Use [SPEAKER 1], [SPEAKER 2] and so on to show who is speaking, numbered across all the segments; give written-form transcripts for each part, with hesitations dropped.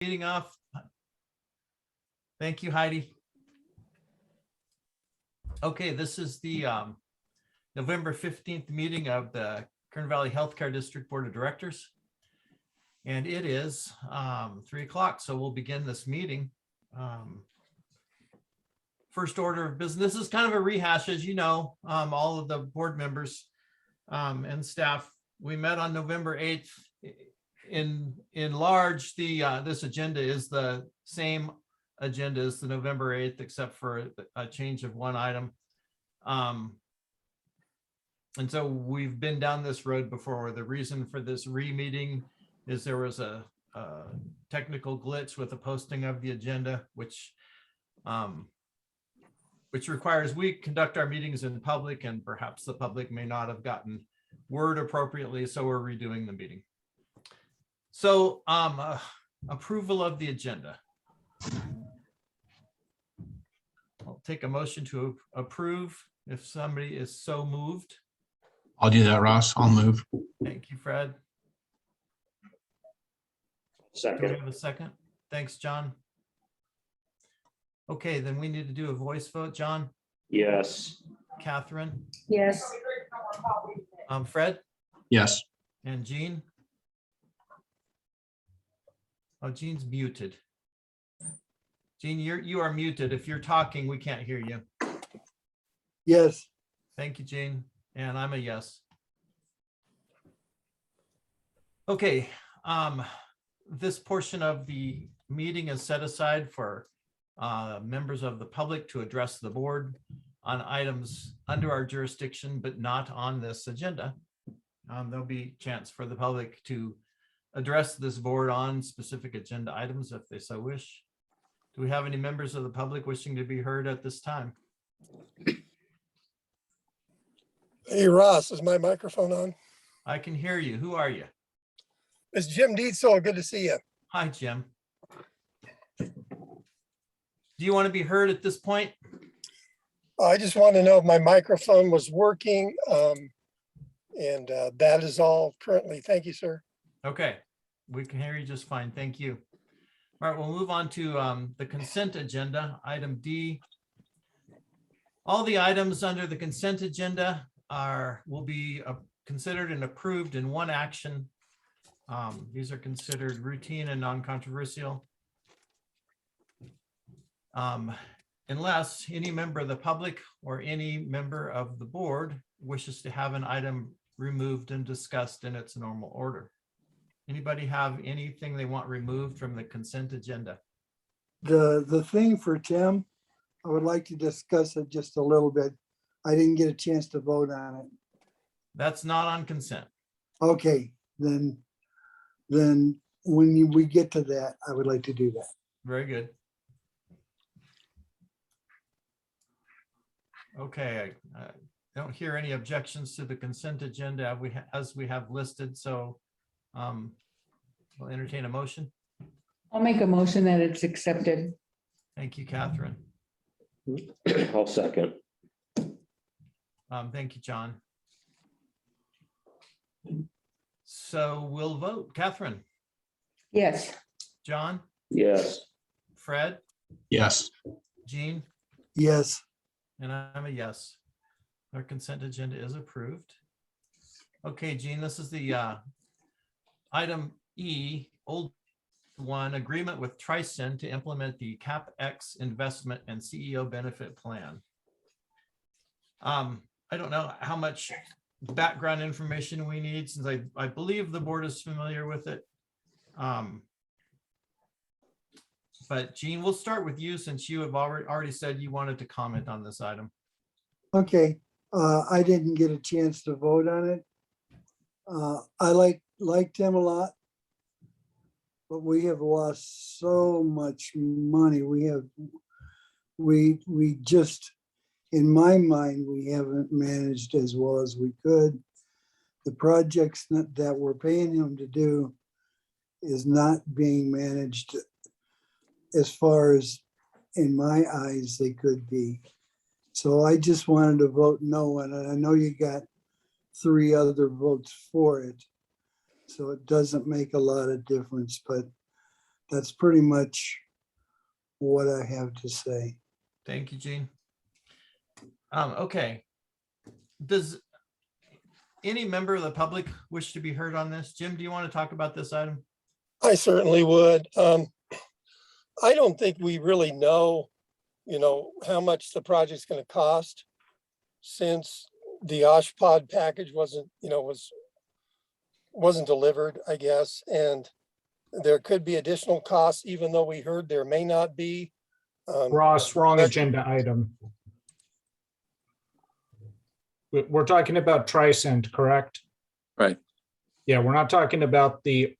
[SPEAKER 1] Meeting off. Thank you, Heidi. Okay, this is the November 15th meeting of the Kern Valley Healthcare District Board of Directors. And it is 3 o'clock, so we'll begin this meeting. First order of business, this is kind of a rehash, as you know, all of the board members and staff. We met on November 8th. In large, this agenda is the same agenda as the November 8th, except for a change of one item. And so we've been down this road before. The reason for this re-meeting is there was a technical glitch with the posting of the agenda, which requires we conduct our meetings in public, and perhaps the public may not have gotten word appropriately, so we're redoing the meeting. So approval of the agenda. I'll take a motion to approve if somebody is so moved.
[SPEAKER 2] I'll do that, Ross. I'll move.
[SPEAKER 1] Thank you, Fred.
[SPEAKER 3] Second.
[SPEAKER 1] Do we have a second? Thanks, John. Okay, then we need to do a voice vote. John?
[SPEAKER 3] Yes.
[SPEAKER 1] Catherine?
[SPEAKER 4] Yes.
[SPEAKER 1] Fred?
[SPEAKER 2] Yes.
[SPEAKER 1] And Jean? Oh, Jean's muted. Jean, you are muted. If you're talking, we can't hear you.
[SPEAKER 5] Yes.
[SPEAKER 1] Thank you, Jean. And I'm a yes. Okay, this portion of the meeting is set aside for members of the public to address the board on items under our jurisdiction, but not on this agenda. There'll be a chance for the public to address this board on specific agenda items if they so wish. Do we have any members of the public wishing to be heard at this time?
[SPEAKER 5] Hey, Ross, is my microphone on?
[SPEAKER 1] I can hear you. Who are you?
[SPEAKER 5] It's Jim Dietzel. Good to see you.
[SPEAKER 1] Hi, Jim. Do you want to be heard at this point?
[SPEAKER 5] I just want to know if my microphone was working. And that is all currently. Thank you, sir.
[SPEAKER 1] Okay, we can hear you just fine. Thank you. All right, we'll move on to the consent agenda, item D. All the items under the consent agenda will be considered and approved in one action. These are considered routine and non-controversial. Unless any member of the public or any member of the board wishes to have an item removed and discussed in its normal order. Anybody have anything they want removed from the consent agenda?
[SPEAKER 6] The thing for Tim, I would like to discuss it just a little bit. I didn't get a chance to vote on it.
[SPEAKER 1] That's not on consent.
[SPEAKER 6] Okay, then when we get to that, I would like to do that.
[SPEAKER 1] Very good. Okay, I don't hear any objections to the consent agenda as we have listed, so we'll entertain a motion.
[SPEAKER 4] I'll make a motion that it's accepted.
[SPEAKER 1] Thank you, Catherine.
[SPEAKER 3] I'll second.
[SPEAKER 1] Thank you, John. So we'll vote. Catherine?
[SPEAKER 4] Yes.
[SPEAKER 1] John?
[SPEAKER 3] Yes.
[SPEAKER 1] Fred?
[SPEAKER 2] Yes.
[SPEAKER 1] Jean?
[SPEAKER 6] Yes.
[SPEAKER 1] And I'm a yes. Our consent agenda is approved. Okay, Jean, this is the item E, old one, agreement with Tricen to implement the CapEx investment and CEO benefit plan. I don't know how much background information we need, since I believe the board is familiar with it. But Jean, we'll start with you, since you have already said you wanted to comment on this item.
[SPEAKER 6] Okay, I didn't get a chance to vote on it. I liked him a lot, but we have lost so much money. We just, in my mind, we haven't managed as well as we could. The projects that we're paying him to do is not being managed as far as, in my eyes, they could be. So I just wanted to vote no, and I know you got 3 other votes for it, so it doesn't make a lot of difference, but that's pretty much what I have to say.
[SPEAKER 1] Thank you, Gene. Okay. Does any member of the public wish to be heard on this? Jim, do you want to talk about this item?
[SPEAKER 5] I certainly would. I don't think we really know, how much the project's gonna cost, since the OshPod package wasn't delivered, I guess, and there could be additional costs, even though we heard there may not be.
[SPEAKER 7] Ross, wrong
[SPEAKER 5] but-
[SPEAKER 7] agenda item. We're talking about Tricent, correct?
[SPEAKER 8] Right.
[SPEAKER 7] Yeah, we're not talking about the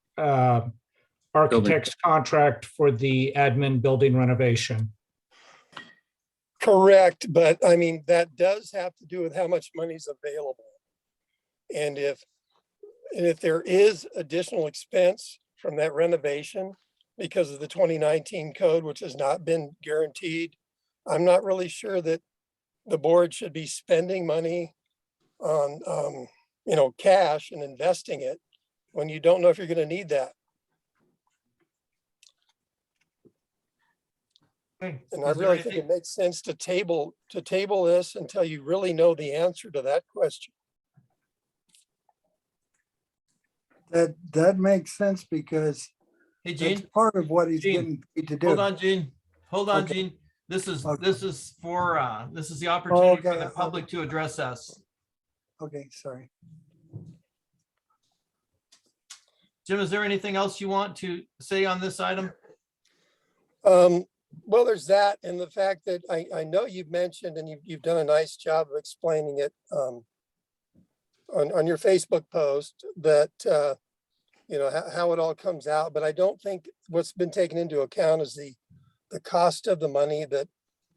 [SPEAKER 7] architect's contract for the admin building renovation.
[SPEAKER 5] Correct, but I mean, that does have to do with how much money is available. And if there is additional expense from that renovation because of the 2019 code, which has not been guaranteed, I'm not really sure that the board should be spending money on, cash and investing it when you don't know if you're going to need that.
[SPEAKER 1] Okay.
[SPEAKER 5] And I
[SPEAKER 1] Is there
[SPEAKER 5] really think
[SPEAKER 1] anything-
[SPEAKER 5] it makes sense to table this until you really know the answer to that question.
[SPEAKER 6] That makes sense because
[SPEAKER 1] Hey,
[SPEAKER 6] that's
[SPEAKER 1] Gene,
[SPEAKER 6] part of what he's
[SPEAKER 1] Gene,
[SPEAKER 6] getting paid to do.
[SPEAKER 1] hold on, Gene. Hold on,
[SPEAKER 6] Okay.
[SPEAKER 1] Gene. This is
[SPEAKER 6] Okay.
[SPEAKER 1] the opportunity for
[SPEAKER 6] Okay.
[SPEAKER 1] the public to address us.
[SPEAKER 6] Okay, sorry.
[SPEAKER 1] Jim, is there anything else you want to say on this item?
[SPEAKER 5] Well, there's that, and the fact that I know you've mentioned, and you've done a nice job of explaining it on your Facebook post, that how it all comes out, but I don't think what's been taken into account is the cost of the money that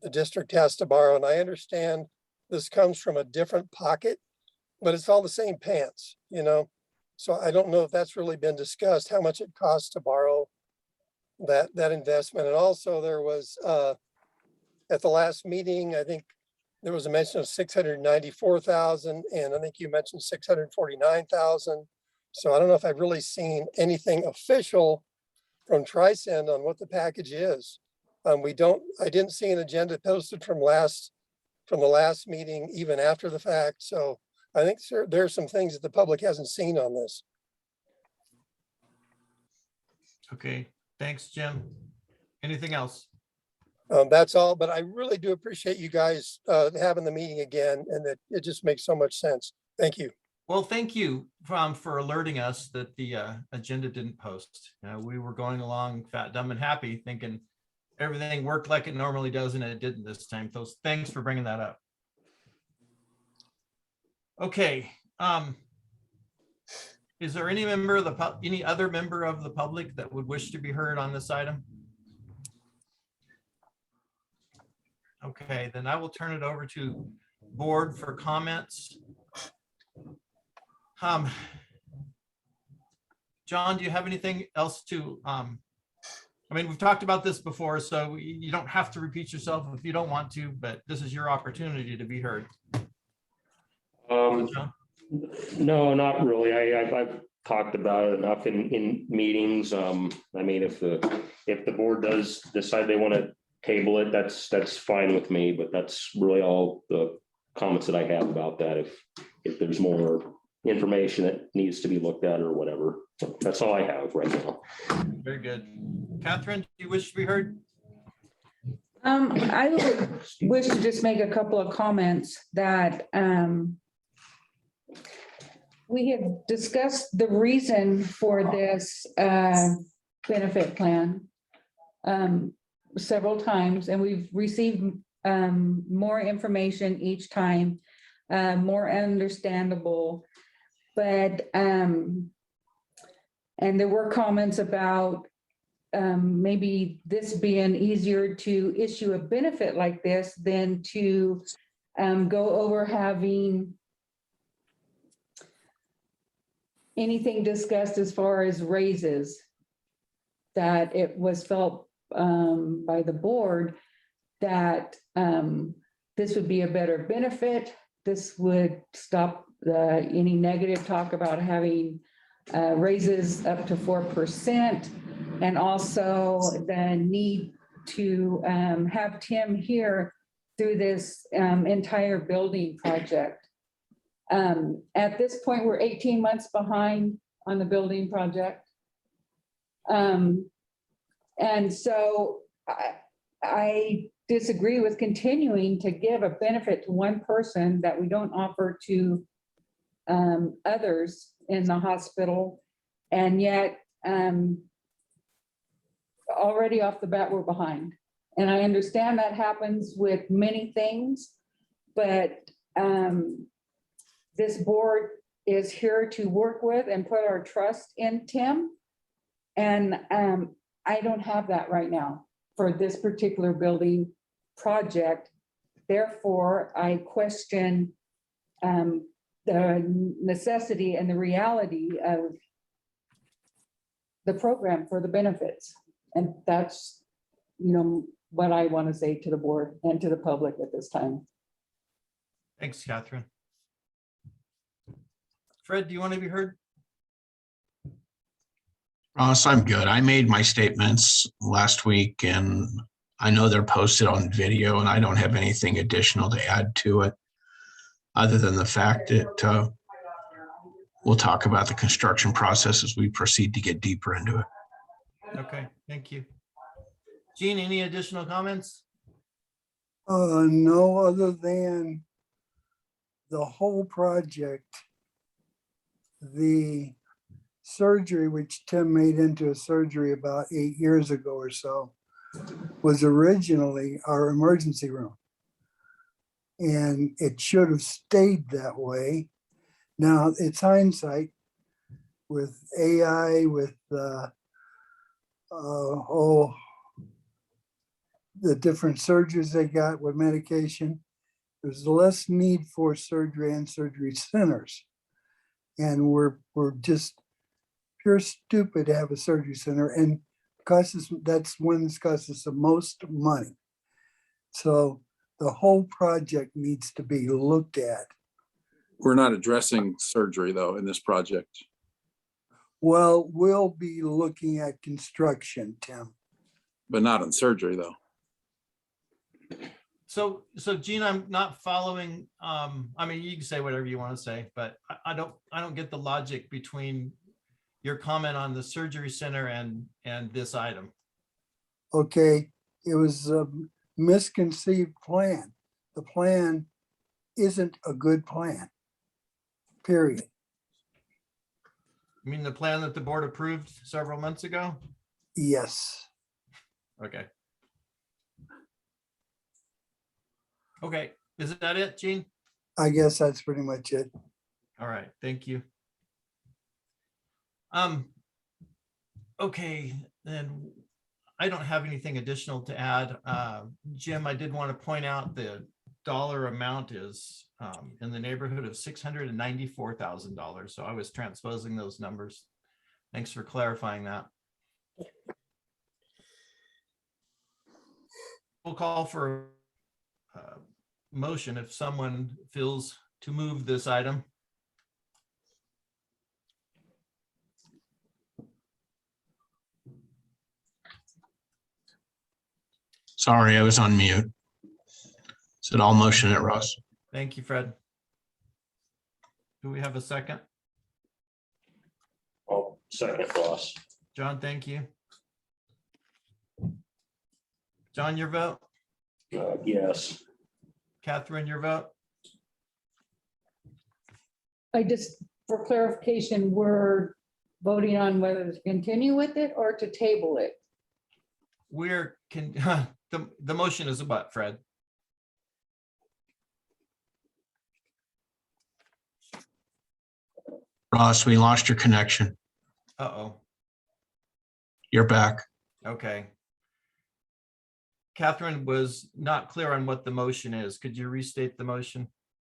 [SPEAKER 5] the district has to borrow. And I understand this comes from a different pocket, but it's all the same pants, So I don't know if that's really been discussed, how much it costs to borrow that investment. And also there was, at the last meeting, I think there was a mention of 694,000, and I think you mentioned 649,000. So I don't know if I've really seen anything official from Tricent on what the package is. I didn't see an agenda posted from the last meeting, even after the fact. So I think there's some things that the public hasn't seen on this.
[SPEAKER 1] Okay, thanks, Jim. Anything else?
[SPEAKER 5] That's all, but I really do appreciate you guys having the meeting again, and it just makes so much sense. Thank you.
[SPEAKER 1] Well, thank you for alerting us that the agenda didn't post. We were going along fat, dumb, and happy, thinking everything worked like it normally does, and it didn't this time. So thanks for bringing that up. Okay. Is there any other member of the public that would wish to be heard on this item? Okay, then I will turn it over to board for comments. John, do you have anything else to, we've talked about this before, so you don't have to repeat yourself if you don't want to, but this is your opportunity to be heard. John?
[SPEAKER 3] No, not really. I've talked about it enough in meetings. If the board does decide they want to table it, that's fine with me, but that's really all the comments that I have about that. If there's more information that needs to be looked at or whatever, that's all I have right now.
[SPEAKER 1] Very good. Catherine, do you wish to be heard?
[SPEAKER 4] I would wish to just make a couple of comments that we have discussed the reason for this benefit plan several times, and we've received more information each time, more understandable. But and there were comments about maybe this being easier to issue a benefit like this than to go over having anything discussed as far as raises, that it was felt by the board that this would be a better benefit. This would stop any negative talk about having raises up to 4%. And also the need to have Tim here through this entire building project. At this point, we're 18 months behind on the building project. And so I disagree with continuing to give a benefit to one person that we don't offer to others in the hospital. And yet, already off the bat, we're behind. And I understand that happens with many things, but this board is here to work with and put our trust in Tim. And I don't have that right now for this particular building project. Therefore, I question the necessity and the reality of the program for the benefits. And that's, what I want to say to the board and to the public at this time.
[SPEAKER 1] Thanks, Catherine. Fred, do you want to be heard?
[SPEAKER 2] Ross, I'm good. I made my statements last week and I know they're posted on video and I don't have anything additional to add to it. Other than the fact that we'll talk about the construction process as we proceed to get deeper into it.
[SPEAKER 1] Okay, thank you. Gene, any additional comments?
[SPEAKER 6] No, other than the whole project, the surgery, which Tim made into a surgery about 8 years ago or so, was originally our emergency room. And it should have stayed that way. Now it's hindsight with AI, with the different surgeries they got with medication. There's less need for surgery and surgery centers. And we're just pure stupid to have a surgery center, and that's when it's cost us the most money. So the whole project needs to be looked at.
[SPEAKER 8] We're not addressing surgery though in this project.
[SPEAKER 6] Well, we'll be looking at construction, Tim.
[SPEAKER 8] But not on surgery though.
[SPEAKER 1] So Gene, I'm not following. I mean, you can say whatever you want to say, but I don't get the logic between your comment on the surgery center and this item.
[SPEAKER 6] Okay, it was a misconceived plan. The plan isn't a good plan, period.
[SPEAKER 1] You mean the plan that the board approved several months ago?
[SPEAKER 6] Yes.
[SPEAKER 1] Okay. Okay, is that it, Gene?
[SPEAKER 6] I guess that's pretty much it.
[SPEAKER 1] All right, thank you. Okay, then I don't have anything additional to add. Jim, I did want to point out the dollar amount is in the neighborhood of $694,000. So I was transposing those numbers. Thanks for clarifying that. We'll call for a motion if someone feels to move this item.
[SPEAKER 2] Sorry, I was on mute. Said I'll motion it, Ross.
[SPEAKER 1] Thank you, Fred. Do we have a second?
[SPEAKER 3] Oh, second, Ross.
[SPEAKER 1] John, thank you. John, your vote?
[SPEAKER 3] Yes.
[SPEAKER 1] Catherine, your vote?
[SPEAKER 4] I just, for clarification, we're voting on whether to continue with it or to table it.
[SPEAKER 1] The motion is what, Fred?
[SPEAKER 2] Ross, we lost your connection.
[SPEAKER 1] Uh-oh.
[SPEAKER 2] You're back.
[SPEAKER 1] Okay. Catherine was not clear on what the motion is. Could you restate the motion?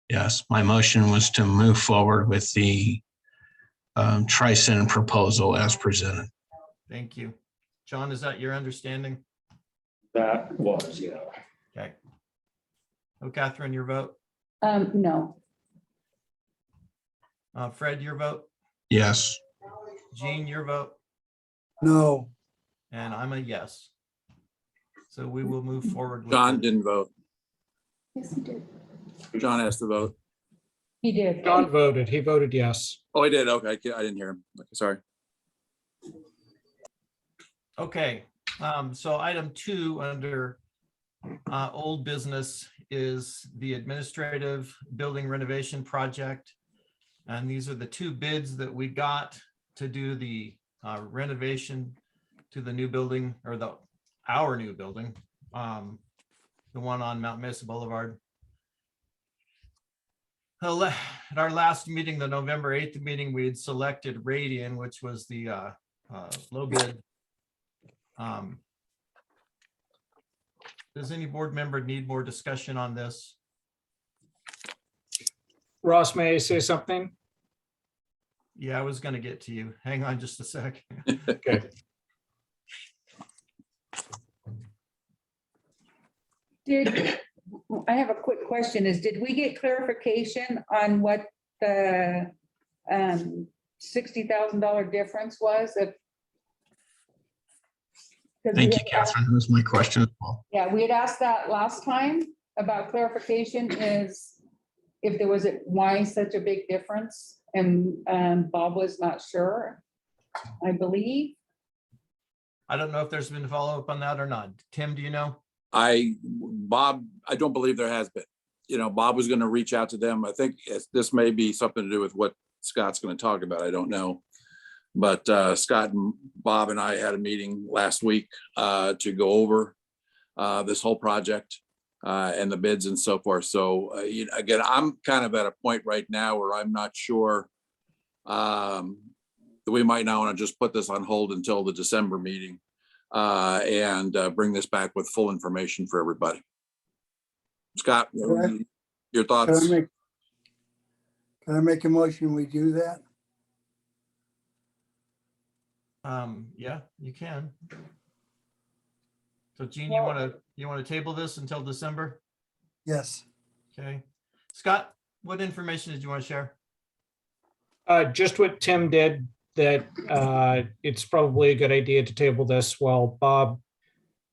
[SPEAKER 2] Yes, my motion was to move forward with the Tri-Center proposal as presented.
[SPEAKER 1] Thank you. John, is that your understanding?
[SPEAKER 3] That was, yeah.
[SPEAKER 1] Okay. Oh, Catherine, your vote?
[SPEAKER 4] No.
[SPEAKER 1] Fred, your vote?
[SPEAKER 2] Yes.
[SPEAKER 1] Jean, your vote?
[SPEAKER 6] No.
[SPEAKER 1] And I'm a yes. So we will move forward. with
[SPEAKER 8] John
[SPEAKER 1] it.
[SPEAKER 8] didn't vote.
[SPEAKER 4] Yes, he did.
[SPEAKER 8] John has to vote.
[SPEAKER 4] He did.
[SPEAKER 7] John voted. He voted yes.
[SPEAKER 8] Oh, he did. Okay. I didn't hear him. Okay, sorry.
[SPEAKER 1] Okay, so item 2 under old business is the administrative building renovation project. And these are the 2 bids that we got to do the renovation to the new building, or our new building, the one on Mount Mesa Boulevard. At our last meeting, the November 8th meeting, we had selected Radian, which was the low bid. Does any board member need more discussion on this?
[SPEAKER 7] Ross, may I say something?
[SPEAKER 1] Yeah, I was going to get to you. Hang on just a sec.
[SPEAKER 7] Okay.
[SPEAKER 4] I have a quick question did we get clarification on what the $60,000 difference was?
[SPEAKER 2] Thank you, Catherine. That was my question as well.
[SPEAKER 4] Yeah, we had asked that last time about clarification is if there was why such a big difference, and Bob was not sure, I believe.
[SPEAKER 1] I don't know if there's been a follow-up on that or not. Tim, do you know?
[SPEAKER 8] Bob, I don't believe there has been. Bob was going to reach out to them. I think this may be something to do with what Scott's going to talk about. I don't know. But Scott and Bob and I had a meeting last week to go over this whole project and the bids and so forth. So again, I'm kind of at a point right now where I'm not sure that we might not want to just put this on hold until the December meeting and bring this back with full information for everybody. Scott,
[SPEAKER 6] Correct.
[SPEAKER 8] your thoughts?
[SPEAKER 6] Can I make a motion? We do that?
[SPEAKER 1] Yeah, you can. So Gene, you want to table this until December?
[SPEAKER 6] Yes.
[SPEAKER 1] Okay. Scott, what information did you want to share?
[SPEAKER 7] Just what Tim did, that it's probably a good idea to table this while Bob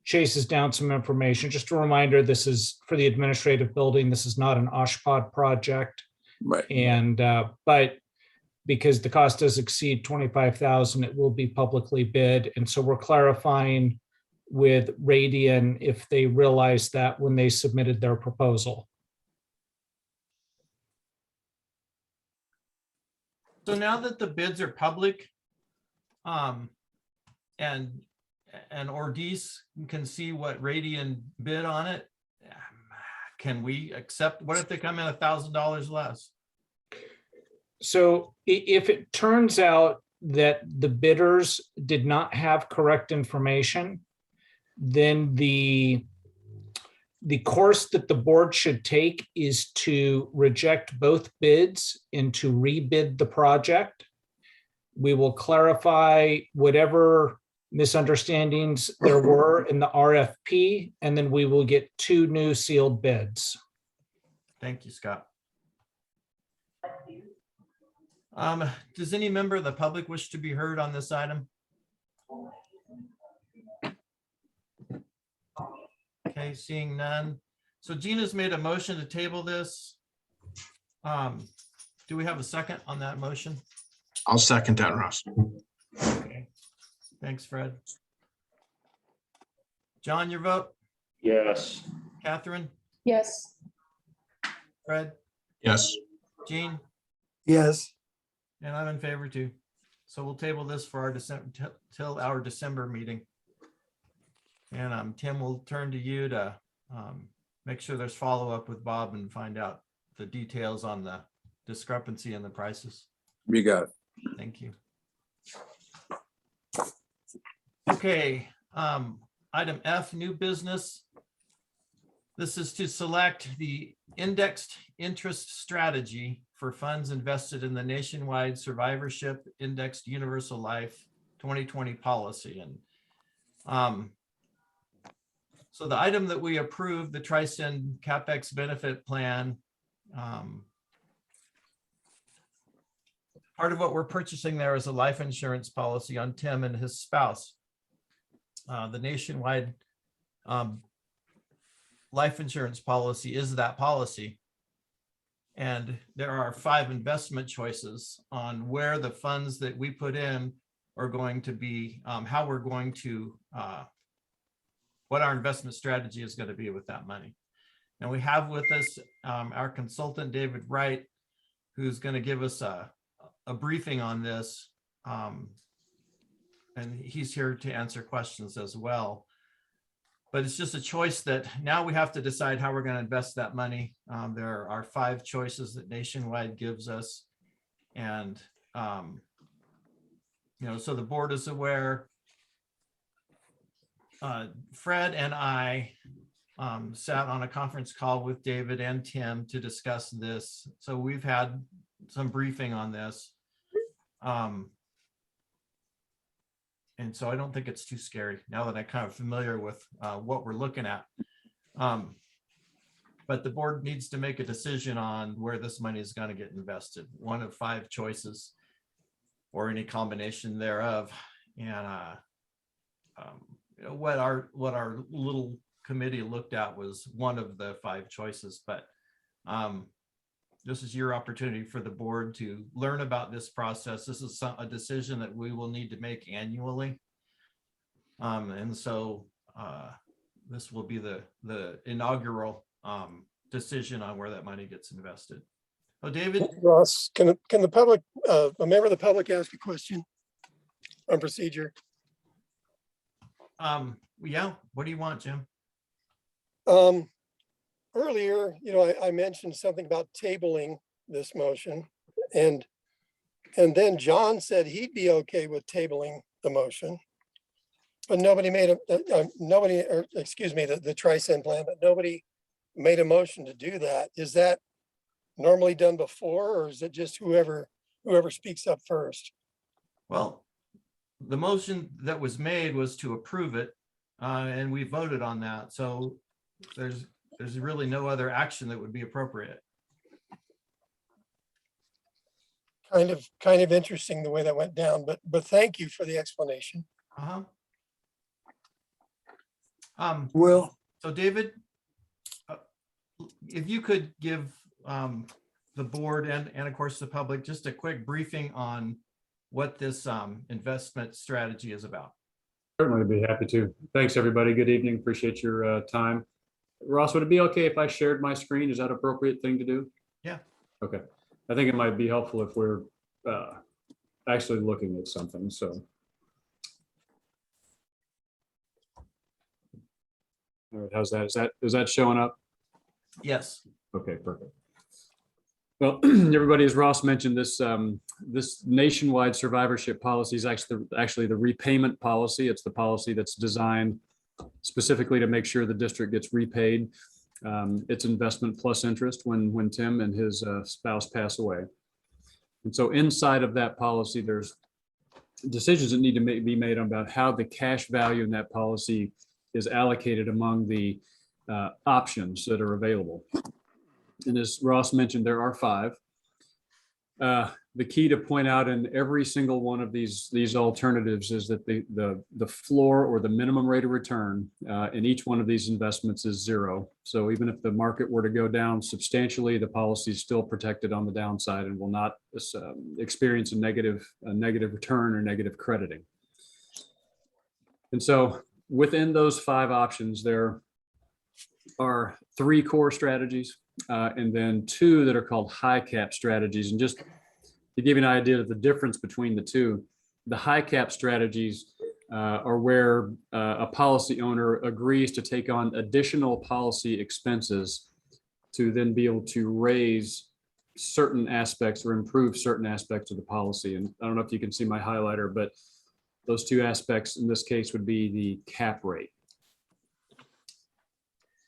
[SPEAKER 7] chases down some information. Just a reminder, this is for the administrative building. This is not an OSHPD project.
[SPEAKER 8] Right.
[SPEAKER 7] And, but because the cost does exceed 25,000, it will be publicly bid. And so we're clarifying with Radian if they realized that when they submitted their proposal.
[SPEAKER 1] So now that the bids are public, and Ordis can see what Radian bid on it, can we accept? What if they come in $1,000 less?
[SPEAKER 7] So if it turns out that the bidders did not have correct information, then the course that the board should take is to reject both bids and to rebid the project. We will clarify whatever misunderstandings there were in the RFP, and then we will get 2 new sealed bids.
[SPEAKER 1] Thank you, Scott. Does any member of the public wish to be heard on this item? Okay, seeing none. So Gina's made a motion to table this. Do we have a second on that motion?
[SPEAKER 2] I'll second that, Ross.
[SPEAKER 1] Okay. Thanks, Fred. John, your vote?
[SPEAKER 3] Yes.
[SPEAKER 1] Catherine?
[SPEAKER 4] Yes.
[SPEAKER 1] Fred?
[SPEAKER 2] Yes.
[SPEAKER 1] Jean?
[SPEAKER 6] Yes.
[SPEAKER 1] And I'm in favor too. So we'll table this for our till our December meeting. And Tim, will turn to you to make sure there's follow-up with Bob and find out the details on the discrepancy in the prices.
[SPEAKER 8] You got it.
[SPEAKER 1] Thank you. Okay, item F, new business. This is to select the indexed interest strategy for funds invested in the nationwide survivorship indexed universal life 2020 policy. And so the item that we approved, the Tri-Cent CapEx benefit plan, part of what we're purchasing there is a life insurance policy on Tim and his spouse. The nationwide life insurance policy is that policy. And there are 5 investment choices on where the funds that we put in are going to be, how we're going to, what our investment strategy is going to be with that money. And we have with us our consultant, David Wright, who's going to give us a briefing on this. And he's here to answer questions as well. But it's just a choice that now we have to decide how we're going to invest that money. There are 5 choices that Nationwide gives us. And, so the board is aware. Fred and I sat on a conference call with David and Tim to discuss this. So we've had some briefing on this. And so I don't think it's too scary now that I'm kind of familiar with what we're looking at. But the board needs to make a decision on where this money is going to get invested. One of 5 choices or any combination thereof. And what our little committee looked at was one of the 5 choices. But this is your opportunity for the board to learn about this process. This is a decision that we will need to make annually. And so this will be the inaugural decision on where that money gets invested. Oh, David?
[SPEAKER 5] Ross, can the public, a member of the public ask a question on procedure?
[SPEAKER 1] Yeah, what do you want, Jim?
[SPEAKER 5] Earlier, I mentioned something about tabling this motion, and then John said he'd be okay with tabling the motion. But nobody made the Tri-Cent plan, but nobody made a motion to do that. Is that normally done before, or is it just whoever speaks up first?
[SPEAKER 1] Well, the motion that was made was to approve it, and we voted on that. So there's really no other action that would be appropriate.
[SPEAKER 5] Kind of interesting the way that went down, but thank you for the explanation.
[SPEAKER 6] Well,
[SPEAKER 1] So David, if you could give the board and of course the public just a quick briefing on what this investment strategy is about.
[SPEAKER 9] Certainly be happy to. Thanks, everybody. Good evening. Appreciate your time. Ross, would it be okay if I shared my screen? Is that an appropriate thing to do?
[SPEAKER 1] Yeah.
[SPEAKER 9] Okay. I think it might be helpful if we're actually looking at something. So. All right, how's that? Is that showing up?
[SPEAKER 1] Yes.
[SPEAKER 9] Okay, perfect. Well, everybody, as Ross mentioned, this nationwide survivorship policy is actually the repayment policy. It's the policy that's designed specifically to make sure the district gets repaid its investment plus interest when Tim and his spouse pass away. And so inside of that policy, there's decisions that need to be made about how the cash value in that policy is allocated among the options that are available. And as Ross mentioned, there are 5. The key to point out in every single one of these alternatives is that the floor or the minimum rate of return in each one of these investments is 0. So even if the market were to go down substantially, the policy is still protected on the downside and will not experience a negative return or negative crediting. And so within those 5 options, there are 3 core strategies and then 2 that are called high cap strategies. And just to give you an idea of the difference between the 2, the high cap strategies are where a policy owner agrees to take on additional policy expenses to then be able to raise certain aspects or improve certain aspects of the policy. And I don't know if you can see my highlighter, but those 2 aspects in this case would be the cap rate.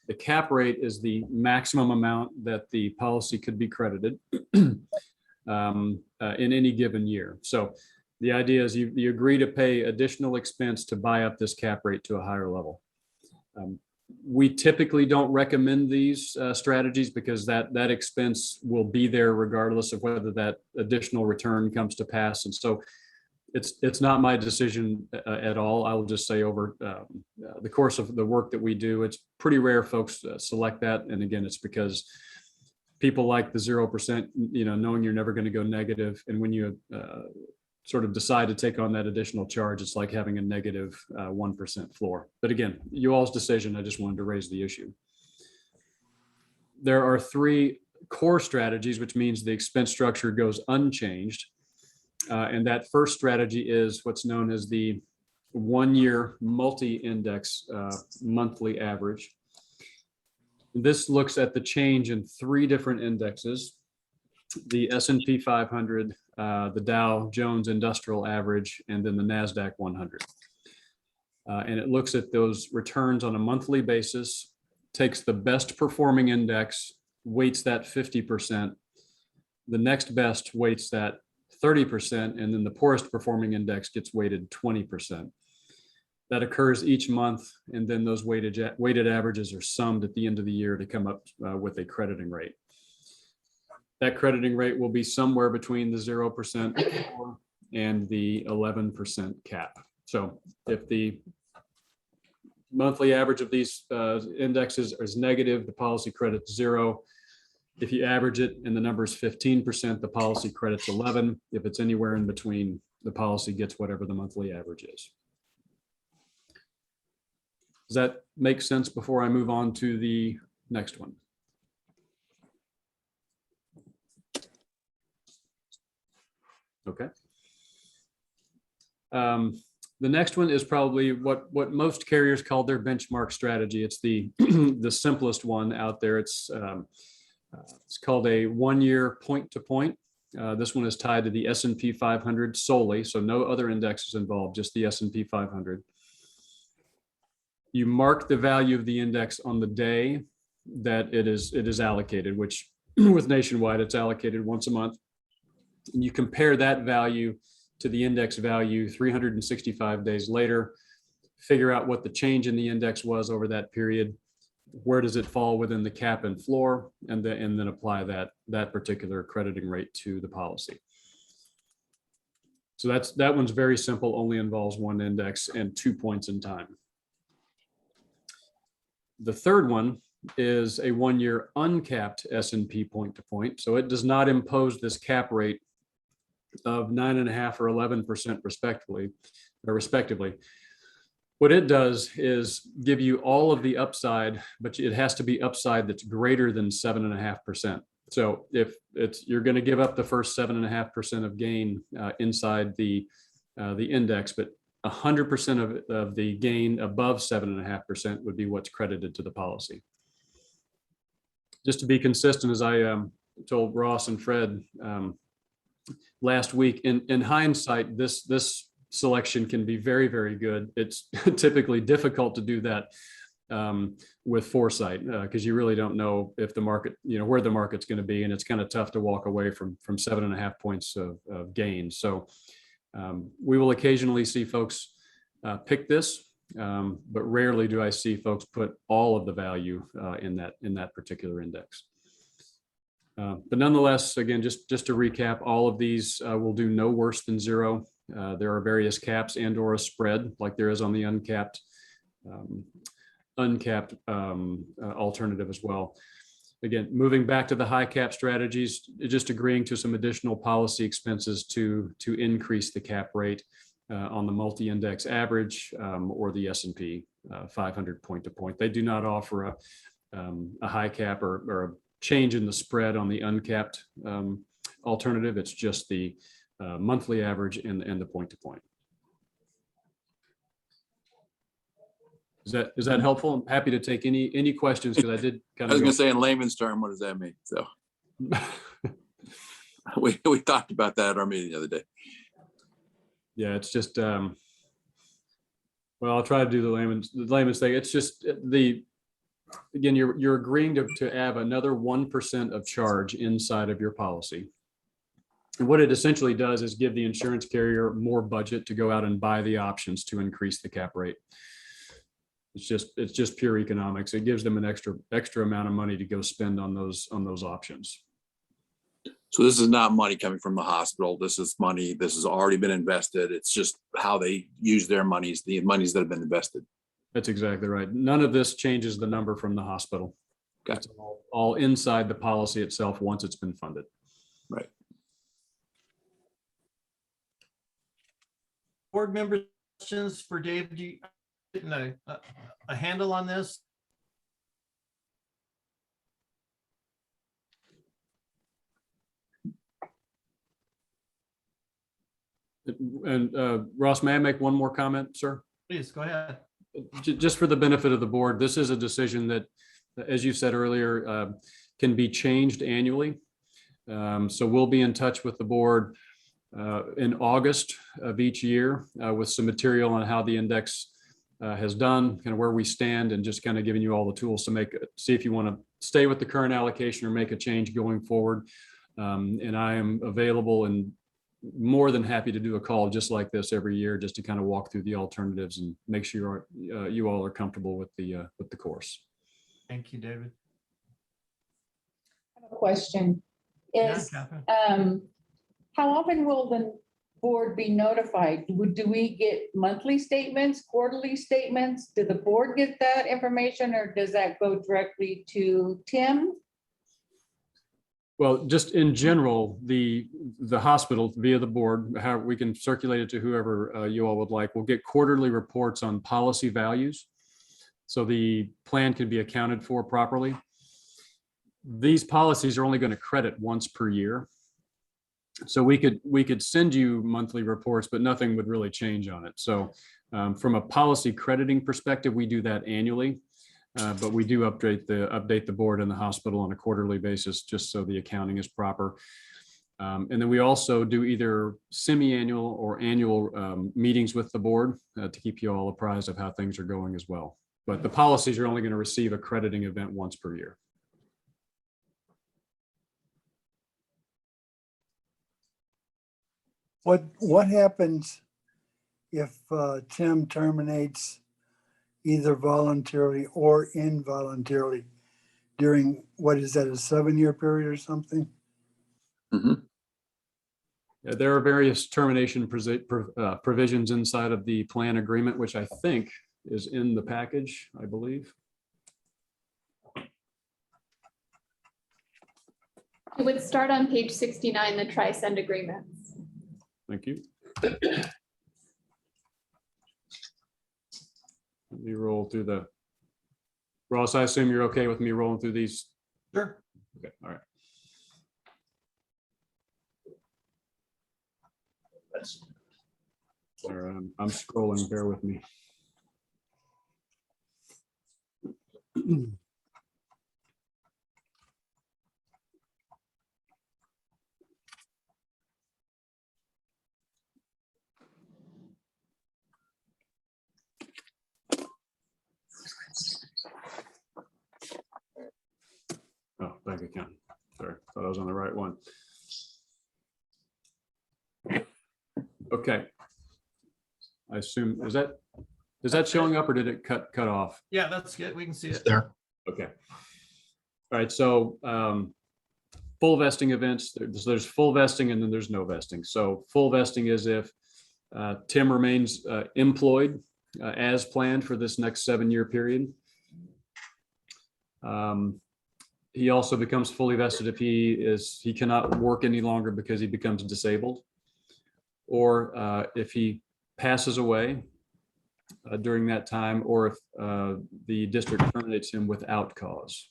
[SPEAKER 9] The cap rate is the maximum amount that the policy could be credited in any given year. So the idea is you agree to pay additional expense to buy up this cap rate to a higher level. We typically don't recommend these strategies because that expense will be there regardless of whether that additional return comes to pass. And so it's not my decision at all. I will just say over the course of the work that we do, it's pretty rare folks select that. And again, it's because people like the 0%, knowing you're never going to go negative. And when you sort of decide to take on that additional charge, it's like having a negative 1% floor. But again, you all's decision. I just wanted to raise the issue. There are 3 core strategies, which means the expense structure goes unchanged. And that first strategy is what's known as the 1-year multi-index monthly average. This looks at the change in 3 different indexes: the S&P 500, the Dow Jones Industrial Average, and then the NASDAQ 100. And it looks at those returns on a monthly basis, takes the best performing index, weights that 50%, the next best weights that 30%, and then the poorest performing index gets weighted 20%. That occurs each month, and then those weighted averages are summed at the end of the year to come up with a crediting rate. That crediting rate will be somewhere between the 0% and the 11% cap. So if the monthly average of these indexes is negative, the policy credit's 0. If you average it and the number is 15%, the policy credit's 11. If it's anywhere in between, the policy gets whatever the monthly average is. Does that make sense before I move on to the next one? Okay. The next one is probably what most carriers call their benchmark strategy. It's the the simplest one out there. It's called a 1-year point-to-point. This one is tied to the S&P 500 solely, so no other indexes involved, just the S&P 500. You mark the value of the index on the day that it is allocated, which with Nationwide, it's allocated once a month. And you compare that value to the index value 365 days later, figure out what the change in the index was over that period, where does it fall within the cap and floor, and then apply that particular crediting rate to the policy. So that one's very simple, only involves one index and 2 points in time. The third one is a 1-year uncapped S&P point-to-point. So it does not impose this cap rate of 9.5% or 11% respectively. What it does is give you all of the upside, but it has to be upside that's greater than 7.5%. So if you're going to give up the first 7.5% of gain inside the index, but 100% of the gain above 7.5% would be what's credited to the policy. Just to be consistent, as I told Ross and Fred last week, in hindsight, this selection can be very, very good. It's typically difficult to do that with foresight because you really don't know if the market, where the market's going to be, and it's kind of tough to walk away from 7.5 points of gain. So we will occasionally see folks pick this, but rarely do I see folks put all of the value in that particular index. But nonetheless, again, just to recap, all of these will do no worse than 0. There are various caps and or a spread like there is on the uncapped alternative as well. Again, moving back to the high cap strategies, just agreeing to some additional policy expenses to increase the cap rate on the multi-index average or the S&P 500 point-to-point. They do not offer a high cap or a change in the spread on the uncapped alternative. It's just the monthly average and the point-to-point. Is that helpful? I'm happy to take any questions because I did kind of.
[SPEAKER 8] I was going to say in layman's term, what does that mean? So we talked about that at our meeting the other day.
[SPEAKER 9] Yeah, it's just well, I'll try to do the layman's thing. It's just again, you're agreeing to have another 1% of charge inside of your policy. And what it essentially does is give the insurance carrier more budget to go out and buy the options to increase the cap rate. It's just pure economics. It gives them an extra amount of money to go spend on those options.
[SPEAKER 8] So this is not money coming from the hospital. This is money, this has already been invested. It's just how they use their monies, the monies that have been invested.
[SPEAKER 9] That's exactly right. None of this changes the number from the hospital.
[SPEAKER 8] Okay.
[SPEAKER 9] It's all inside the policy itself once it's been funded.
[SPEAKER 8] Right.
[SPEAKER 1] Board members, questions for Dave? Do you getting a handle on this?
[SPEAKER 9] And Ross, may I make one more comment, sir?
[SPEAKER 1] Please, go ahead.
[SPEAKER 9] Just for the benefit of the board, this is a decision that, as you said earlier, can be changed annually. So we'll be in touch with the board in August of each year with some material on how the index has done, kind of where we stand, and just kind of giving you all the tools to see if you want to stay with the current allocation or make a change going forward. And I am available and more than happy to do a call just like this every year, just to kind of walk through the alternatives and make sure you all are comfortable with the course.
[SPEAKER 1] Thank you, David.
[SPEAKER 4] I have a question. Is,
[SPEAKER 1] Yeah, Catherine.
[SPEAKER 4] how often will the board be notified? Do we get monthly statements, quarterly statements? Did the board get that information, or does that go directly to Tim?
[SPEAKER 9] Well, just in general, the hospital via the board, how we can circulate it to whoever you all would like. We'll get quarterly reports on policy values, so the plan can be accounted for properly. These policies are only going to credit once per year, so we could send you monthly reports, but nothing would really change on it. So from a policy crediting perspective, we do that annually. But we do update the board and the hospital on a quarterly basis, just so the accounting is proper. And then we also do either semi-annual or annual meetings with the board to keep you all apprised of how things are going as well. But the policies are only going to receive a crediting event once per year.
[SPEAKER 6] What happens if Tim terminates either voluntarily or involuntarily during, what is that, a 7-year period or something?
[SPEAKER 8] Mhm.
[SPEAKER 9] Yeah, there are various termination provisions inside of the plan agreement, which I think is in the package, I believe.
[SPEAKER 10] It would start on page 69, the tri-send agreements.
[SPEAKER 9] Thank you. Let me roll through the, Ross, I assume you're okay with me rolling through these?
[SPEAKER 1] Sure.
[SPEAKER 9] Okay, all right. All right, I'm scrolling, bear with me. Oh, bank account. Sorry, thought I was on the right one. Okay. I assume, is that showing up, or did it cut off?
[SPEAKER 1] Yeah, that's good. We can see
[SPEAKER 2] It's
[SPEAKER 1] it.
[SPEAKER 2] there.
[SPEAKER 9] Okay. All right, so full vesting events, there's full vesting and then there's no vesting. So full vesting is if Tim remains employed as planned for this next 7-year period. He also becomes fully vested if he cannot work any longer because he becomes disabled, or if he passes away during that time, or if the district terminates him without cause.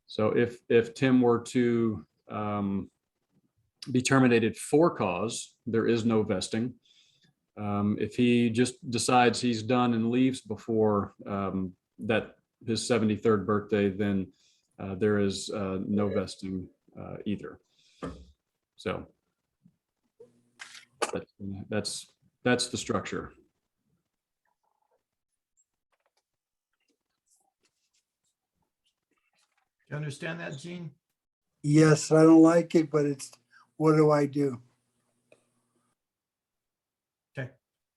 [SPEAKER 9] So if Tim were to be terminated for cause, there is no vesting. If he just decides he's done and leaves before his 73rd birthday, then there is no vesting either. So that's the structure.
[SPEAKER 1] You understand that, Gene?
[SPEAKER 6] Yes, I don't like it, but it's, what do I do?
[SPEAKER 1] Okay.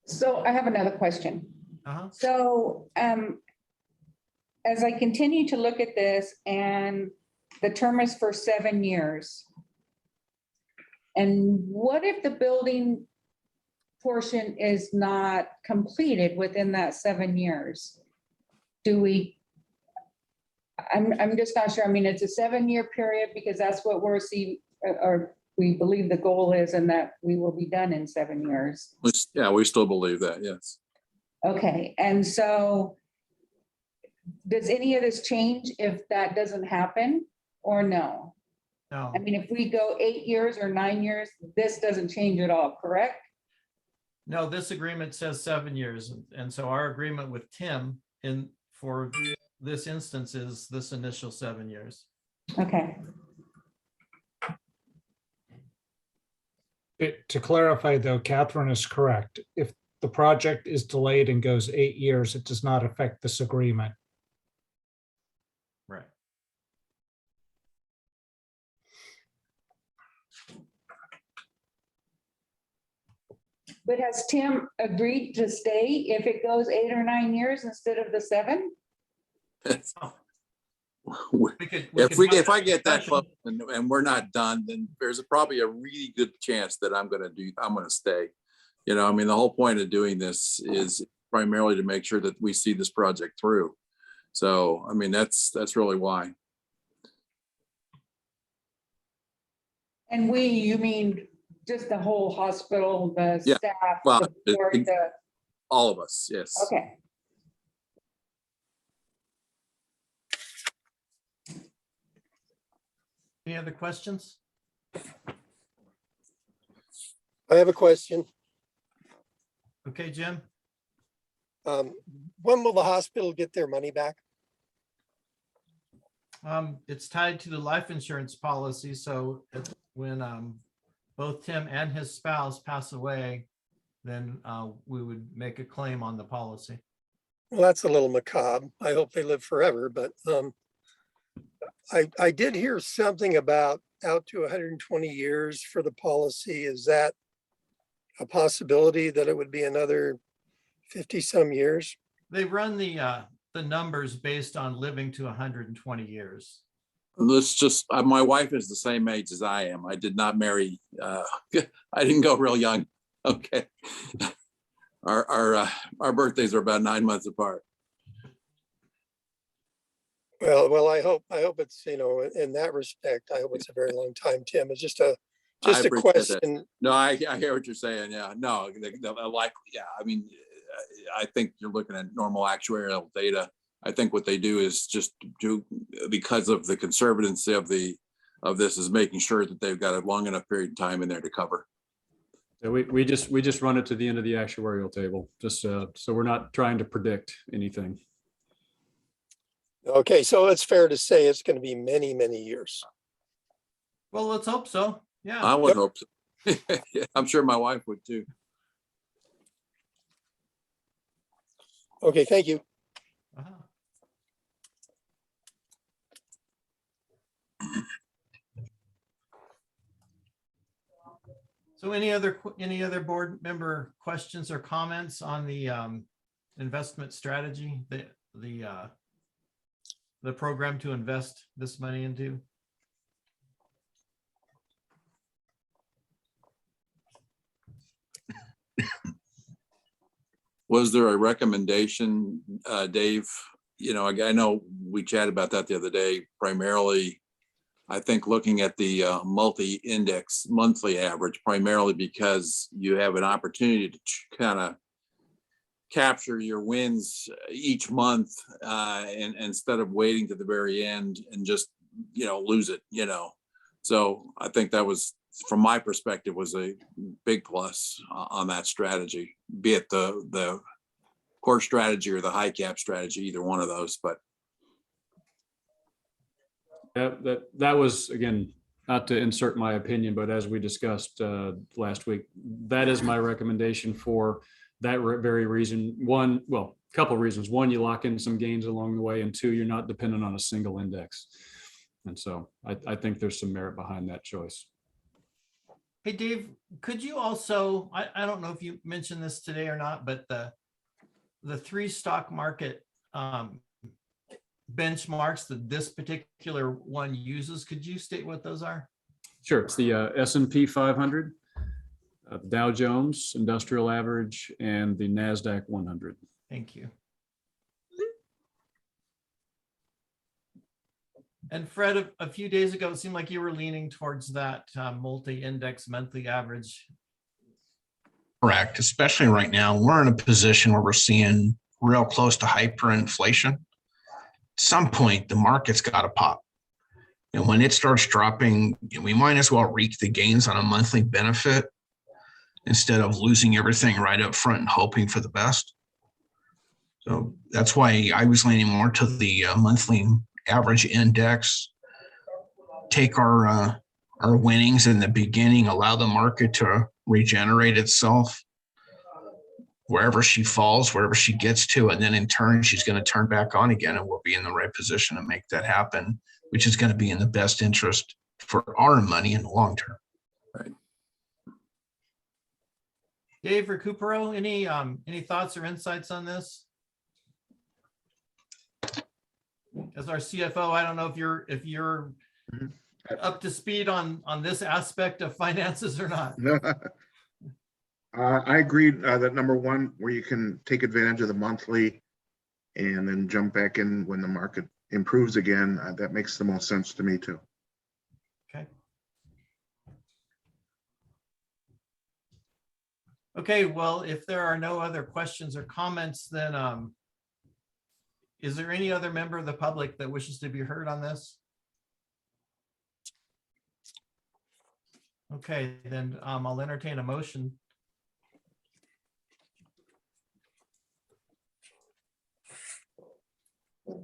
[SPEAKER 4] So I have another question.
[SPEAKER 1] Uh-huh.
[SPEAKER 4] So as I continue to look at this and the term is for 7 years. And what if the building portion is not completed within that 7 years? Do we? I'm just not sure. I mean, it's a 7-year period because that's what we're seeing, or we believe the goal is, and that we will be done in 7 years.
[SPEAKER 8] Yeah, we still believe that, yes.
[SPEAKER 4] Okay, and so does any of this change if that doesn't happen or no?
[SPEAKER 1] No,
[SPEAKER 4] I mean, if we go 8 years or 9 years, this doesn't change at all, correct?
[SPEAKER 1] no, this agreement says 7 years. And so our agreement with Tim for this instance is this initial 7 years.
[SPEAKER 4] Okay,
[SPEAKER 7] To clarify though, Catherine is correct. If the project is delayed and goes 8 years, it does not affect this agreement.
[SPEAKER 1] Right.
[SPEAKER 4] but has Tim agreed to stay if it goes 8 or 9 years instead of the 7?
[SPEAKER 8] If I get that
[SPEAKER 1] discussion.
[SPEAKER 8] close and we're not done, then there's probably a really good chance that I'm gonna stay. You know, I mean, the whole point of doing this is primarily to make sure that we see this project through. So, I mean, that's really why.
[SPEAKER 4] And you mean just the whole hospital, the
[SPEAKER 8] Yeah,
[SPEAKER 4] staff,
[SPEAKER 8] well,
[SPEAKER 4] the board, the,
[SPEAKER 8] All of us, yes.
[SPEAKER 4] okay.
[SPEAKER 1] Any other questions?
[SPEAKER 5] I have a question.
[SPEAKER 1] Okay, Jim?
[SPEAKER 5] When will the hospital get their money back?
[SPEAKER 1] It's tied to the life insurance policy, so when both Tim and his spouse pass away, then we would make a claim on the policy.
[SPEAKER 5] Well, that's a little macabre. I hope they live forever, but I did hear something about out to 120 years for the policy. Is that a possibility that it would be another 50 some years?
[SPEAKER 1] They run the numbers based on living to 120 years.
[SPEAKER 8] Let's just, my wife is the same age as I am. I did not marry, I didn't go real young. Okay. Our birthdays are about 9 months apart.
[SPEAKER 5] Well, I hope it's, in that respect, I hope it's a very long time, Tim. It's just
[SPEAKER 8] I
[SPEAKER 5] a
[SPEAKER 8] appreciate that.
[SPEAKER 5] question.
[SPEAKER 8] No, I hear what you're saying. Yeah, no, likely, yeah. I mean, I think you're looking at normal actuarial data. I think what they do is just because of the conservatism of this is making sure that they've got a long enough period of time in there to cover.
[SPEAKER 9] So we just run it to the end of the actuarial table, just so we're not trying to predict anything.
[SPEAKER 5] Okay, so it's fair to say it's going to be many, many years.
[SPEAKER 1] Well, let's hope so. Yeah.
[SPEAKER 8] I would hope so. Yeah, I'm sure my wife would too.
[SPEAKER 5] Okay, thank you.
[SPEAKER 1] Uh-huh. So any other board member questions or comments on the investment strategy, the program to invest this money into?
[SPEAKER 8] Was there a recommendation, Dave? I know we chatted about that the other day, primarily, I think looking at the multi-index monthly average, primarily because you have an opportunity to kind of capture your wins each month and instead of waiting to the very end and just, lose it, So I think that was, from my perspective, was a big plus on that strategy, be it the core strategy or the high cap strategy, either one of those, but.
[SPEAKER 9] That was, again, not to insert my opinion, but as we discussed last week, that is my recommendation for that very reason. One, well, a couple of reasons. One, you lock in some gains along the way, and two, you're not dependent on a single index. And so I think there's some merit behind that choice.
[SPEAKER 1] Hey, Dave, could you also, I don't know if you mentioned this today or not, but the 3 stock market benchmarks that this particular one uses. Could you state what those are?
[SPEAKER 9] Sure, it's the S&P 500, the Dow Jones Industrial Average, and the NASDAQ 100.
[SPEAKER 1] Thank you. And Fred, a few days ago, it seemed like you were leaning towards that multi-index monthly average.
[SPEAKER 2] Correct. Especially right now, we're in a position where we're seeing real close to hyperinflation. At some point, the market's got to pop. And when it starts dropping, we might as well reap the gains on a monthly benefit instead of losing everything right up front and hoping for the best. So that's why I was leaning more to the monthly average index, take our winnings in the beginning, allow the market to regenerate itself wherever she falls, wherever she gets to, and then in turn, she's going to turn back on again, and we'll be in the right position to make that happen, which is going to be in the best interest for our money in the long term.
[SPEAKER 8] Right.
[SPEAKER 1] Dave Recupero, any thoughts or insights on this? As our CFO, I don't know if you're up to speed on this aspect of finances or not.
[SPEAKER 11] I agree that number one, where you can take advantage of the monthly and then jump back in when the market improves again, that makes the most sense to me too.
[SPEAKER 1] Okay. Okay, well, if there are no other questions or comments, then is there any other member of the public that wishes to be heard on this? Okay, then I'll entertain a motion.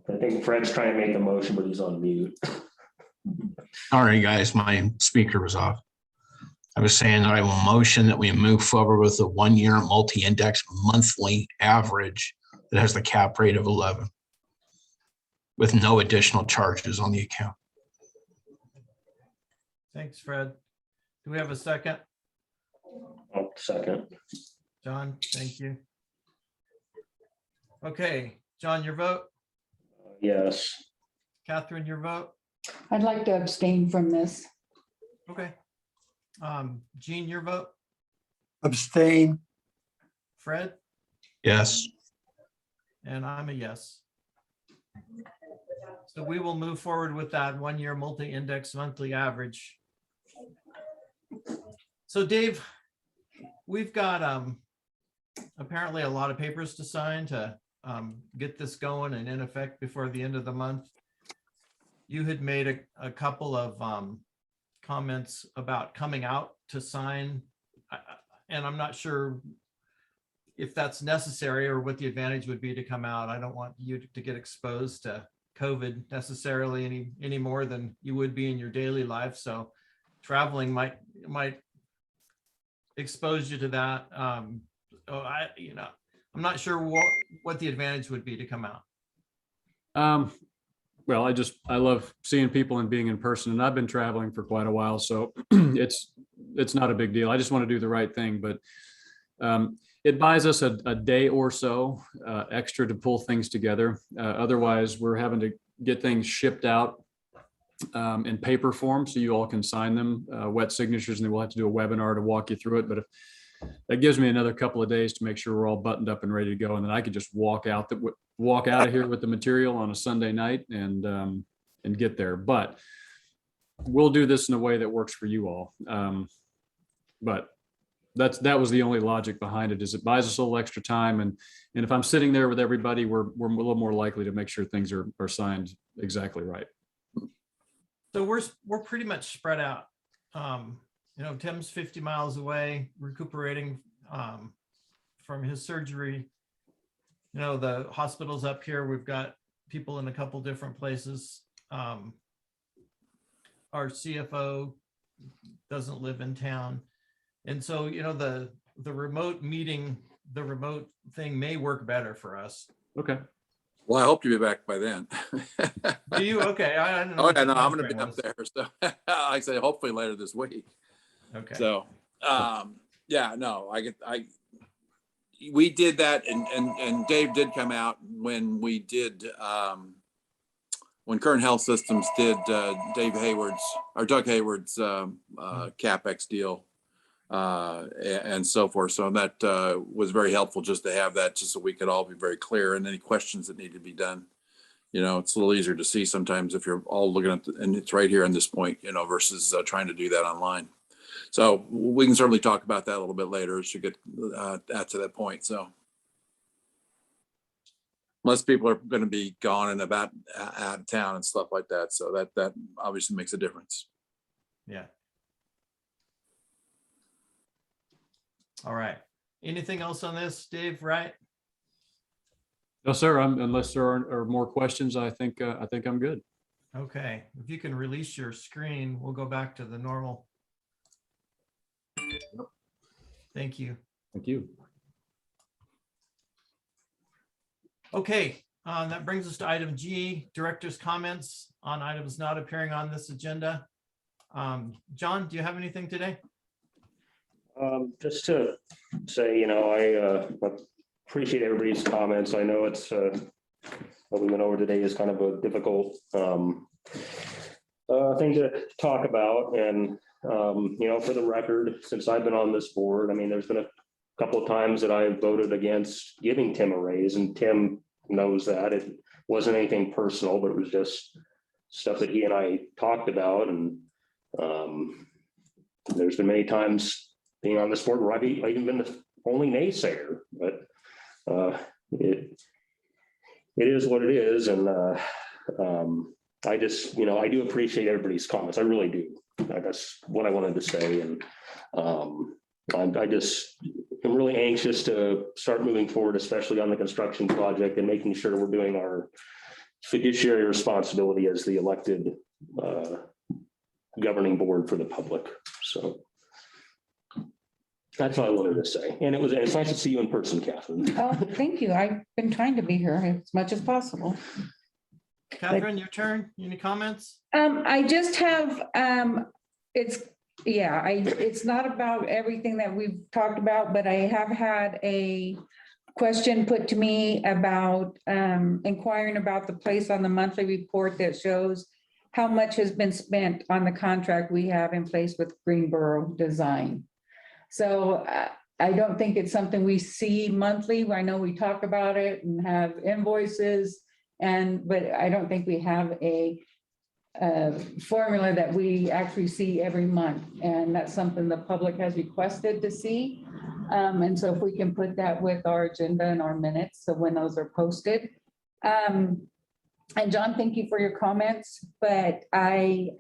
[SPEAKER 3] I think Fred's trying to make a motion, but he's on mute.
[SPEAKER 2] All right, guys, my speaker was off. I was saying that I will motion that we move forward with the 1-year multi-index monthly average that has the cap rate of 11 with no additional charges on the account.
[SPEAKER 1] Thanks, Fred. Do we have a second?
[SPEAKER 3] Oh, second.
[SPEAKER 1] John, thank you. Okay, John, your vote.
[SPEAKER 3] Yes.
[SPEAKER 1] Catherine, your vote.
[SPEAKER 4] I'd like to abstain from this.
[SPEAKER 1] Okay. Jean, your vote.
[SPEAKER 6] Abstain.
[SPEAKER 1] Fred,
[SPEAKER 2] Yes.
[SPEAKER 1] and I'm a yes. So we will move forward with that 1-year multi-index monthly average. So Dave, we've got apparently a lot of papers to sign to get this going and in effect before the end of the month. You had made a couple of comments about coming out to sign, and I'm not sure if that's necessary or what the advantage would be to come out. I don't want you to get exposed to COVID necessarily any more than you would be in your daily life. So traveling might expose you to that. I'm not sure what the advantage would be to come out.
[SPEAKER 9] Well, I love seeing people and being in person, and I've been traveling for quite a while, so it's not a big deal. I just want to do the right thing, but it buys us a day or so extra to pull things together. Otherwise, we're having to get things shipped out in paper form so you all can sign them, wet signatures, and then we'll have to do a webinar to walk you through it. But if that gives me another couple of days to make sure we're all buttoned up and ready to go, and then I could just walk out of here with the material on a Sunday night and get there. But we'll do this in a way that works for you all. But that was the only logic behind it, is it buys us a little extra time, and if I'm sitting there with everybody, we're a little more likely to make sure things are signed exactly right.
[SPEAKER 1] So we're pretty much spread out. Tim's 50 miles away, recuperating from his surgery. The hospital's up here. We've got people in a couple different places. Our CFO doesn't live in town. And so, the remote meeting, the remote thing may work better for us.
[SPEAKER 9] Okay.
[SPEAKER 8] Well, I hope you'll be back by then.
[SPEAKER 1] Do you? Okay. I don't know.
[SPEAKER 8] Oh,
[SPEAKER 1] what
[SPEAKER 8] yeah,
[SPEAKER 1] your
[SPEAKER 8] no, I'm
[SPEAKER 1] timeframe
[SPEAKER 8] going to be up
[SPEAKER 1] was.
[SPEAKER 8] there. So like I say, hopefully later this week.
[SPEAKER 1] Okay.
[SPEAKER 8] So, yeah, no, we did that, and Dave did come out when we did when Current Health Systems did Doug Hayward's CapEx deal and so forth. So that was very helpful just to have that, just so we could all be very clear, and any questions that need to be done. It's a little easier to see sometimes if you're all looking at, and it's right here on this point, versus trying to do that online. So we can certainly talk about that a little bit later as you get to that point. So unless people are going to be gone and about out of town and stuff like that. So that obviously makes a difference.
[SPEAKER 1] Yeah. All right. Anything else on this, Dave, right?
[SPEAKER 9] No, sir, unless there are more questions, I think I'm good.
[SPEAKER 1] Okay, if you can release your screen, we'll go back to the normal. Thank you.
[SPEAKER 9] Thank you.
[SPEAKER 1] Okay, that brings us to item G, director's comments on items not appearing on this agenda. John, do you have anything today?
[SPEAKER 3] Just to say, I appreciate everybody's comments. I know it's what we went over today is kind of a difficult thing to talk about. And, for the record, since I've been on this board, there's been a couple of times that I voted against giving Tim a raise, and Tim knows that. It wasn't anything personal, but it was just stuff that he and I talked about. And there's been many times being on this board where I've even been the only naysayer, but it is what it is. And I just, I do appreciate everybody's comments. I really do. That's what I wanted to say. And I just am really anxious to start moving forward, especially on the construction project, and making sure we're doing our fiduciary responsibility as the elected governing board for the public. So that's all I wanted to say. And it's nice to see you in person, Catherine.
[SPEAKER 4] Oh, thank you. I've been trying to be here as much as possible.
[SPEAKER 1] Catherine, your turn. Any comments?
[SPEAKER 4] I just have, it's not about everything that we've talked about, but I have had a question put to me about inquiring about the place on the monthly report that shows how much has been spent on the contract we have in place with Greenboro Design. So I don't think it's something we see monthly. I know we talk about it and have invoices, but I don't think we have a formula that we actually see every month. And that's something the public has requested to see. And so if we can put that with our agenda and our minutes, so when those are posted. And John, thank you for your comments, but I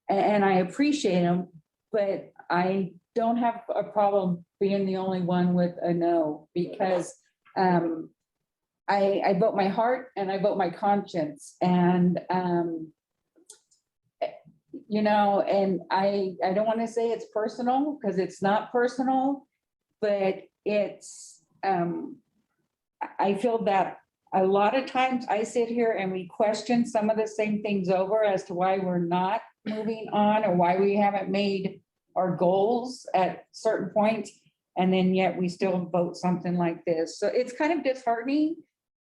[SPEAKER 4] appreciate them, but I don't have a problem being the only one with a no, because I vote my heart and I vote my conscience, and and I don't want to say it's personal, because it's not personal, but it's I feel that a lot of times I sit here and we question some of the same things over as to why we're not moving on, or why we haven't made our goals at certain points, and then yet we still vote something like this. So it's kind of disheartening,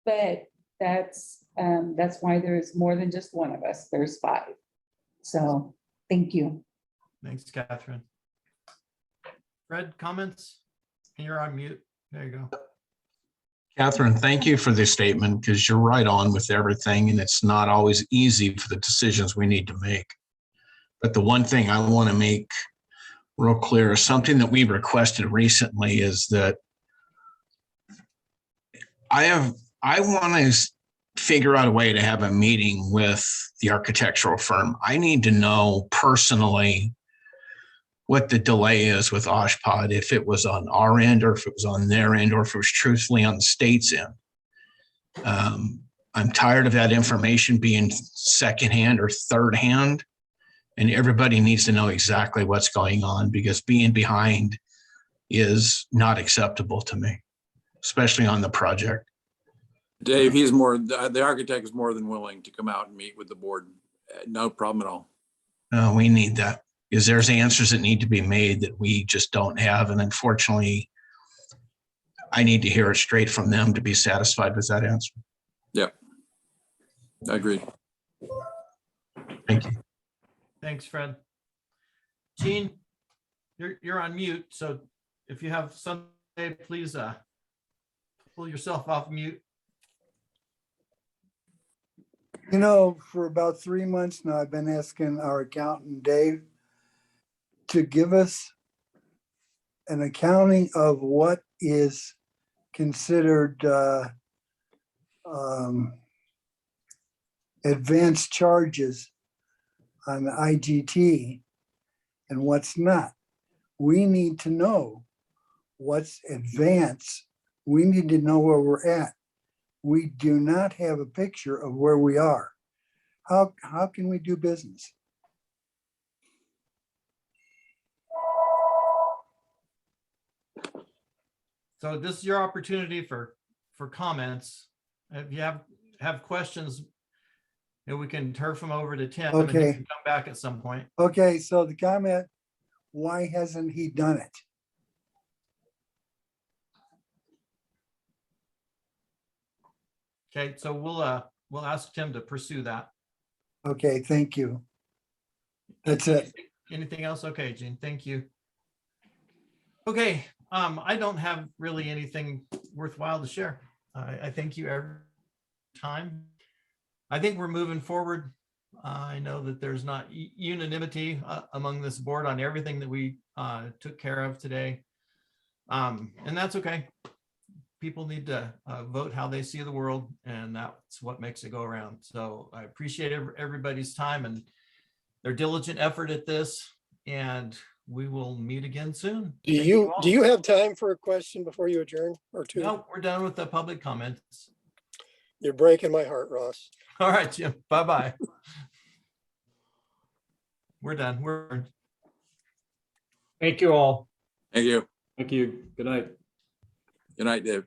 [SPEAKER 4] but that's why there's more than just one of us. There's 5. So thank you.
[SPEAKER 1] Thanks, Catherine. Fred, comments? You're on mute. There you go.
[SPEAKER 2] Catherine, thank you for this statement, because you're right on with everything, and it's not always easy for the decisions we need to make. But the one thing I want to make real clear, something that we've requested recently, is that I want to figure out a way to have a meeting with the architectural firm. I need to know personally what the delay is with OSHPD, if it was on our end, or if it was on their end, or if it was truthfully on the state's end. I'm tired of that information being secondhand or third hand, and everybody needs to know exactly what's going on, because being behind is not acceptable to me, especially on the project.
[SPEAKER 8] Dave, the architect is more than willing to come out and meet with the board. No problem at all.
[SPEAKER 2] We need that, because there's answers that need to be made that we just don't have. And unfortunately, I need to hear it straight from them to be satisfied with that answer.
[SPEAKER 8] Yeah. Agreed.
[SPEAKER 2] Thank you.
[SPEAKER 1] Thanks, Fred. Gene, you're on mute, so if you have something, please pull yourself off mute.
[SPEAKER 6] You know, for about 3 months now, I've been asking our accountant, Dave, to give us an accounting of what is considered advanced charges on the IGT and what's not. We need to know what's advanced. We need to know where we're at. We do not have a picture of where we are. How can we do business?
[SPEAKER 1] So this is your opportunity for comments. If you have questions, and we can turf them over to Tim and he
[SPEAKER 6] Okay.
[SPEAKER 1] can come back at some point.
[SPEAKER 6] Okay, so the comment, why hasn't he done it?
[SPEAKER 1] Okay, so we'll ask Tim to pursue that.
[SPEAKER 6] Okay, thank you. That's it.
[SPEAKER 1] Anything else? Okay, Gene, thank you. Okay, I don't have really anything worthwhile to share. I thank you every time. I think we're moving forward. I know that there's not unanimity among this board on everything that we took care of today. And that's okay. People need to vote how they see the world, and that's what makes it go around. So I appreciate everybody's time and their diligent effort at this, and we will meet again soon.
[SPEAKER 5] Do
[SPEAKER 1] Thank
[SPEAKER 5] you
[SPEAKER 1] all.
[SPEAKER 5] have time for a question before you adjourn or two?
[SPEAKER 1] No, we're done with the public comments.
[SPEAKER 5] You're breaking my heart, Ross.
[SPEAKER 1] All right, Jim. Bye-bye. We're done. We're
[SPEAKER 7] Thank you all.
[SPEAKER 8] Thank you.
[SPEAKER 9] Thank you. Good night.
[SPEAKER 8] Good night, Dave.